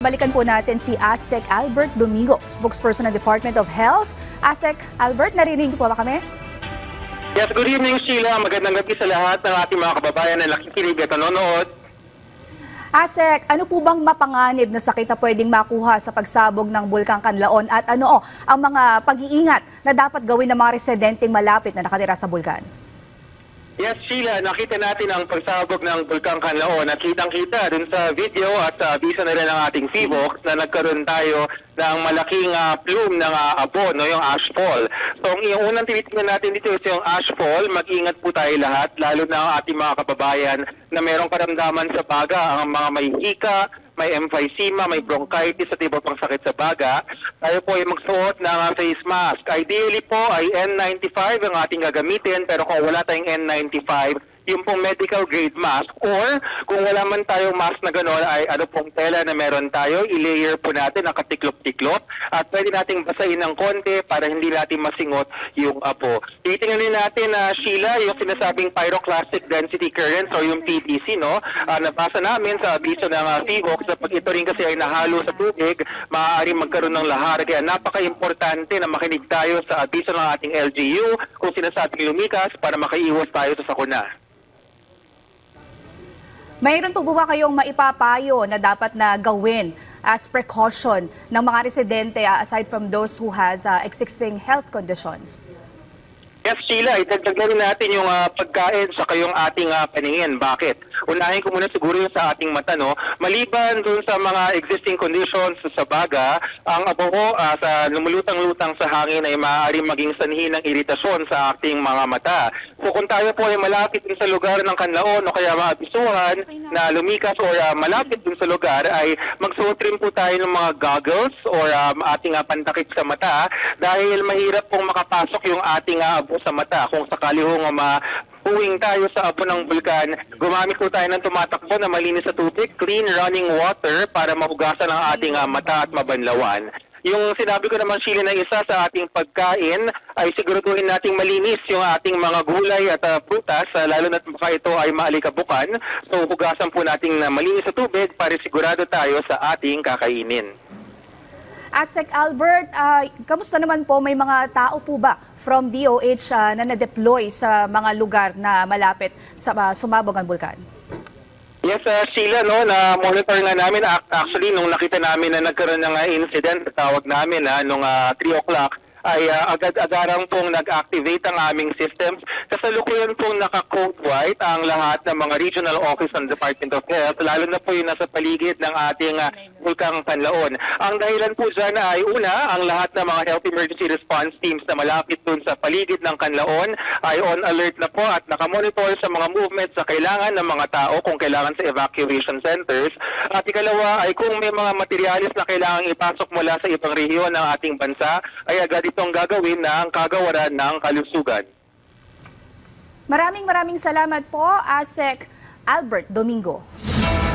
balikan po natin si ASEC Albert Domingo, spokesperson ng Department of Health. ASEC Albert, narinig po ba kami? Yes, good evening Sheila. Magandang gabi sa lahat ng ating mga kababayan na nakikinig at nanonood. ASEC, ano po bang mapanganib na sakit na pwedeng makuha sa pagsabog ng Bulkang Kanlaon at ano ang mga pag-iingat na dapat gawin ng mga residenteng malapit na nakatira sa bulkan? Yes, Sheila, nakita natin ang pagsabog ng Bulkang Kanlaon at kitang-kita dun sa video at sa visa na rin ng ating PHIVOLCS na nagkaroon tayo ng malaking plume ng abo, no, yung ashfall. So, yung unang tinitingnan natin dito is yung ashfall. Mag-ingat po tayo lahat, lalo na ang ating mga kababayan na mayroong karamdaman sa baga, ang mga may hika, may emphysema, may bronchitis at iba pang sakit sa baga. Tayo po ay magsuot ng face mask. Ideally po ay N95 ang ating gagamitin, pero kung wala tayong N95, yung pong medical grade mask, or kung wala man tayong mask na gano'n ay ano pong tela na meron tayo, i-layer po natin, nakatiklop-tiklop, at pwede nating basahin ng konti para hindi natin masingot yung apo. Titingnan natin Sheila, yung sinasabing pyroclastic density currents o yung PDC, no? Nabasa namin sa abiso ng PHIVOLCS na pag ito rin kasi ay nahalo sa tubig, maaaring magkaroon ng lahar. Kaya napaka-importante na makinig tayo sa abiso ng ating LGU kung sinasabing lumikas para makaiwas tayo sa sakuna. Mayroon po ba kayong maipapayo na dapat na gawin as precaution ng mga residente aside from those who has existing health conditions? Yes, Sheila, idagdag na rin natin yung pagkain sa kayong ating paningin. Bakit? Unahin ko muna siguro yung sa ating mata, no? Maliban dun sa mga existing conditions sa baga, ang abo sa lumulutang-lutang sa hangin ay maaaring maging sanhi ng iritasyon sa ating mga mata. So kung tayo po ay malapit din sa lugar ng Kanlaon o kaya maabisuhan na lumikas o malapit din sa lugar, ay magsuot rin po tayo ng mga goggles or ating pantakip sa mata dahil mahirap pong makapasok yung ating abo sa mata. Kung sakali hong puwing tayo sa abo ng bulkan, gumamit po tayo ng tumatakbo na malinis sa tubig, clean running water para mahugasan ang ating mata at mabanlawan. Yung sinabi ko naman, Sheila, na isa sa ating pagkain ay siguraduhin nating malinis yung ating mga gulay at prutas, lalo na baka ito ay maalikabukan. So hugasan po nating malinis sa tubig para sigurado tayo sa ating kakainin. ASEC Albert, kamusta naman po, may mga tao po ba from DOH na na-deploy sa mga lugar na malapit sa sumabog ang bulkan? Yes, Sheila, no, na-monitor nga namin. Actually, nung nakita namin na nagkaroon ng incident, tawag namin nung 3 o'clock, ay agad-agarang pong nag-activate ang aming systems. Kasalukuyan pong naka-code white ang lahat ng mga regional office ng Department of Health, lalo na po yung nasa paligid ng ating Bulkang Kanlaon. Ang dahilan po dyan ay una, ang lahat ng mga health emergency response teams na malapit dun sa paligid ng Kanlaon ay on alert na po at nakamonitor sa mga movements sa kailangan ng mga tao kung kailangan sa evacuation centers. At ikalawa ay kung may mga materialis na kailangang ipasok mula sa ibang rehiyon ng ating bansa, ay agad itong gagawin ng kagawaran ng kalusugan. Maraming salamat po, ASEC Albert Domingo.